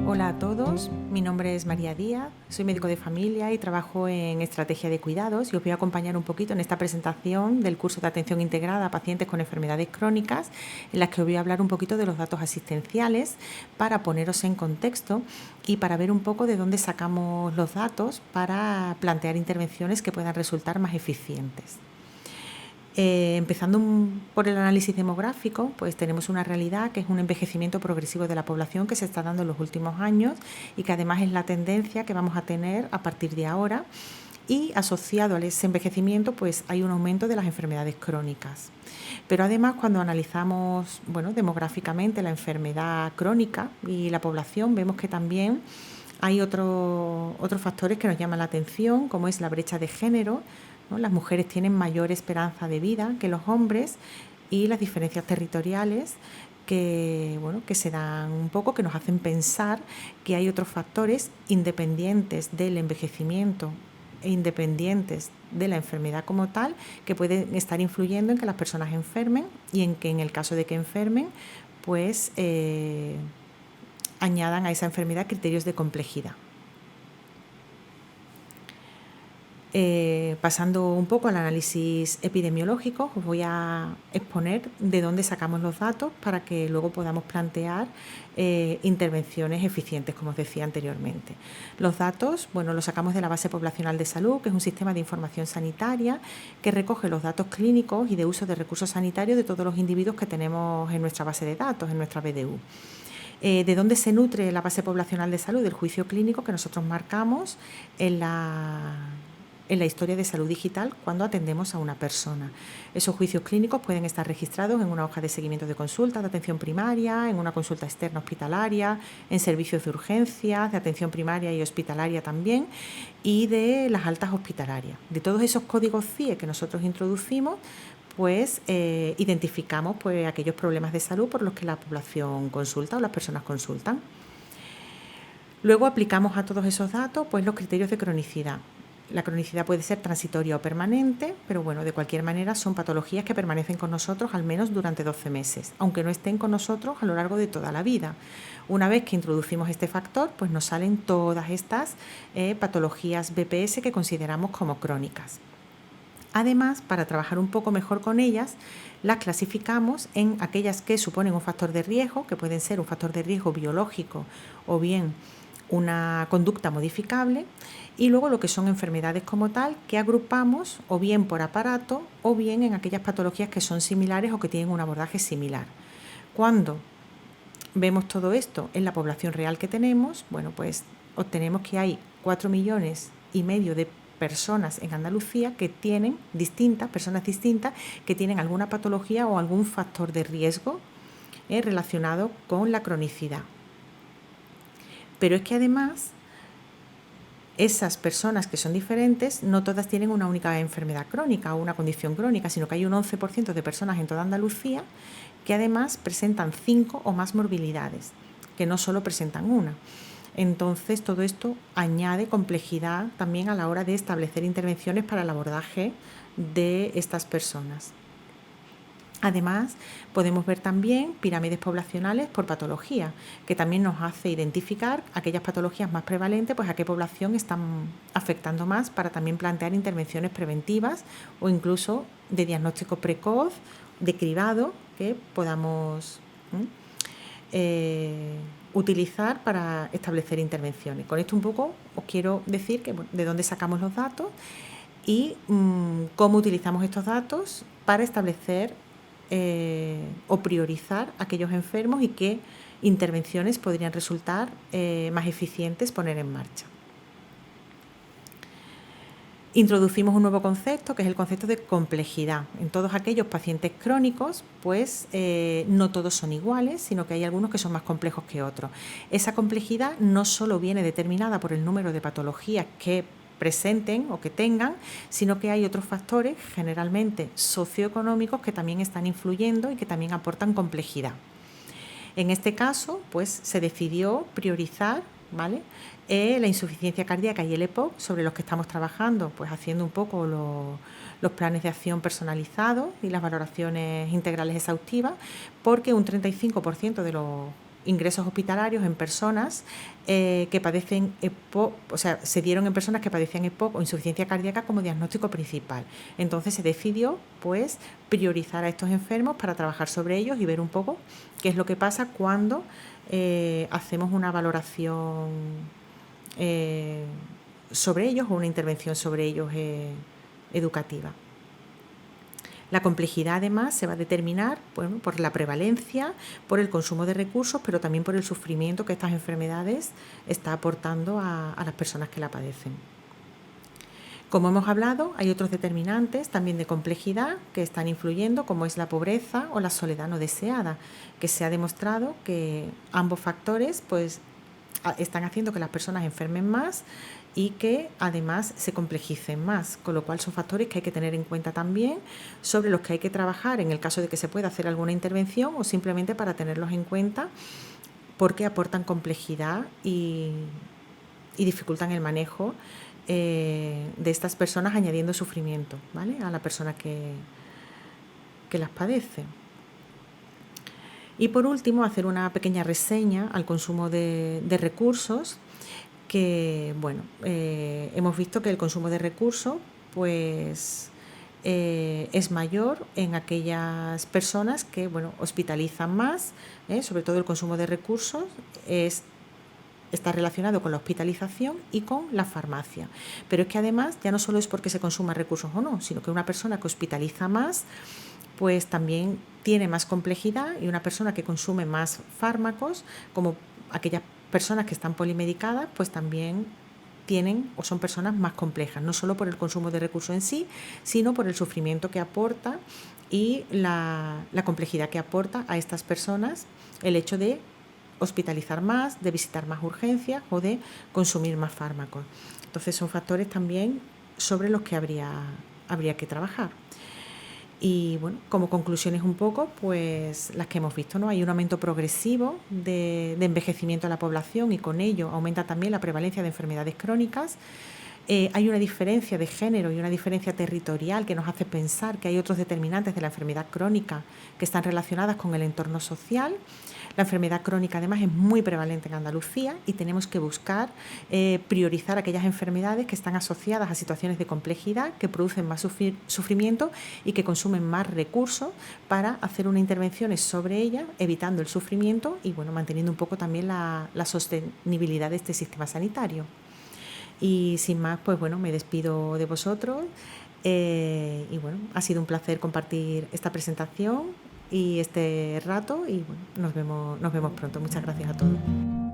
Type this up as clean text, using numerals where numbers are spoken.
Hola a todos, mi nombre es María Díaz, soy médico de familia y trabajo en estrategia de cuidados y os voy a acompañar un poquito en esta presentación del curso de atención integrada a pacientes con enfermedades crónicas, en las que os voy a hablar un poquito de los datos asistenciales para poneros en contexto y para ver un poco de dónde sacamos los datos para plantear intervenciones que puedan resultar más eficientes. Empezando por el análisis demográfico, pues tenemos una realidad que es un envejecimiento progresivo de la población que se está dando en los últimos años y que además es la tendencia que vamos a tener a partir de ahora, y asociado a ese envejecimiento pues hay un aumento de las enfermedades crónicas. Pero además, cuando analizamos demográficamente la enfermedad crónica y la población, vemos que también hay otros factores que nos llaman la atención, como es la brecha de género, ¿no? Las mujeres tienen mayor esperanza de vida que los hombres, y las diferencias territoriales que se dan un poco, que nos hacen pensar que hay otros factores independientes del envejecimiento e independientes de la enfermedad como tal, que pueden estar influyendo en que las personas enfermen y en que, en el caso de que enfermen, pues añadan a esa enfermedad criterios de complejidad. Pasando un poco al análisis epidemiológico, os voy a exponer de dónde sacamos los datos para que luego podamos plantear intervenciones eficientes, como os decía anteriormente. Los datos, los sacamos de la Base Poblacional de Salud, que es un sistema de información sanitaria que recoge los datos clínicos y de uso de recursos sanitarios de todos los individuos que tenemos en nuestra base de datos, en nuestra BDU. ¿De dónde se nutre la Base Poblacional de Salud? Del juicio clínico que nosotros marcamos en la historia de salud digital cuando atendemos a una persona. Esos juicios clínicos pueden estar registrados en una hoja de seguimiento de consulta de atención primaria, en una consulta externa hospitalaria, en servicios de urgencias, de atención primaria y hospitalaria también, y de las altas hospitalarias. De todos esos códigos CIE que nosotros introducimos, pues identificamos aquellos problemas de salud por los que la población consulta o las personas consultan. Luego aplicamos a todos esos datos los criterios de cronicidad. La cronicidad puede ser transitoria o permanente, pero de cualquier manera son patologías que permanecen con nosotros al menos durante 12 meses, aunque no estén con nosotros a lo largo de toda la vida. Una vez que introducimos este factor, pues nos salen todas estas patologías BPS que consideramos como crónicas. Además, para trabajar un poco mejor con ellas, las clasificamos en aquellas que suponen un factor de riesgo, que pueden ser un factor de riesgo biológico o bien una conducta modificable, y luego lo que son enfermedades como tal, que agrupamos o bien por aparato o bien en aquellas patologías que son similares o que tienen un abordaje similar. Cuando vemos todo esto en la población real que tenemos, pues obtenemos que hay 4,5 millones de personas en Andalucía que tienen personas distintas que tienen alguna patología o algún factor de riesgo relacionado con la cronicidad. Pero es que además esas personas que son diferentes no todas tienen una única enfermedad crónica o una condición crónica, sino que hay un 11% de personas en toda Andalucía que además presentan 5 o más morbilidades, que no solo presentan una. Entonces, todo esto añade complejidad también a la hora de establecer intervenciones para el abordaje de estas personas. Además, podemos ver también pirámides poblacionales por patología, que también nos hace identificar aquellas patologías más prevalentes, a qué población están afectando más, para también plantear intervenciones preventivas o incluso de diagnóstico precoz, de cribado, que podamos utilizar para establecer intervenciones. Con esto un poco os quiero decir de dónde sacamos los datos y cómo utilizamos estos datos para establecer o priorizar aquellos enfermos y qué intervenciones podrían resultar más eficientes poner en marcha. Introducimos un nuevo concepto, que es el concepto de complejidad. En todos aquellos pacientes crónicos, no todos son iguales, sino que hay algunos que son más complejos que otros. Esa complejidad no solo viene determinada por el número de patologías que presenten o que tengan, sino que hay otros factores, generalmente socioeconómicos, que también están influyendo y que también aportan complejidad. En este caso, se decidió priorizar ¿vale? La insuficiencia cardíaca y el EPOC, sobre los que estamos trabajando, pues haciendo un poco los planes de acción personalizados y las valoraciones integrales exhaustivas, porque un 35% de los ingresos hospitalarios en personas que padecen EPOC, o sea, se dieron en personas que padecían EPOC o insuficiencia cardíaca como diagnóstico principal. Entonces se decidió, pues, priorizar a estos enfermos para trabajar sobre ellos y ver un poco qué es lo que pasa cuando hacemos una valoración sobre ellos o una intervención sobre ellos educativa. La complejidad, además, se va a determinar, bueno, por la prevalencia, por el consumo de recursos, pero también por el sufrimiento que estas enfermedades están aportando a las personas que la padecen. Como hemos hablado, hay otros determinantes también de complejidad que están influyendo, como es la pobreza o la soledad no deseada, que se ha demostrado que ambos factores, pues, están haciendo que las personas enfermen más y que además se complejicen más, con lo cual son factores que hay que tener en cuenta también, sobre los que hay que trabajar en el caso de que se pueda hacer alguna intervención o simplemente para tenerlos en cuenta porque aportan complejidad y dificultan el manejo de estas personas, añadiendo sufrimiento, ¿vale?, a la persona que las padece. Y por último, hacer una pequeña reseña al consumo de recursos, que bueno, hemos visto que el consumo de recursos pues es mayor en aquellas personas que bueno, hospitalizan más, sobre todo el consumo de recursos está relacionado con la hospitalización y con la farmacia. Pero es que además ya no solo es porque se consuman recursos o no, sino que una persona que hospitaliza más pues también tiene más complejidad, y una persona que consume más fármacos, como aquellas personas que están polimedicadas, pues también tienen o son personas más complejas, no solo por el consumo de recursos en sí, sino por el sufrimiento que aporta y la complejidad que aporta a estas personas el hecho de hospitalizar más, de visitar más urgencias o de consumir más fármacos. Entonces son factores también sobre los que habría que trabajar. Y bueno, como conclusiones un poco, pues las que hemos visto, ¿no? Hay un aumento progresivo de envejecimiento de la población y con ello aumenta también la prevalencia de enfermedades crónicas. Hay una diferencia de género y una diferencia territorial que nos hace pensar que hay otros determinantes de la enfermedad crónica que están relacionadas con el entorno social. La enfermedad crónica además es muy prevalente en Andalucía y tenemos que buscar priorizar aquellas enfermedades que están asociadas a situaciones de complejidad, que producen más sufrimiento y que consumen más recursos, para hacer unas intervenciones sobre ellas, evitando el sufrimiento y bueno, manteniendo un poco también la sostenibilidad de este sistema sanitario. Y sin más, pues bueno, me despido de vosotros y bueno, ha sido un placer compartir esta presentación y este rato y bueno, nos vemos pronto. Muchas gracias a todos.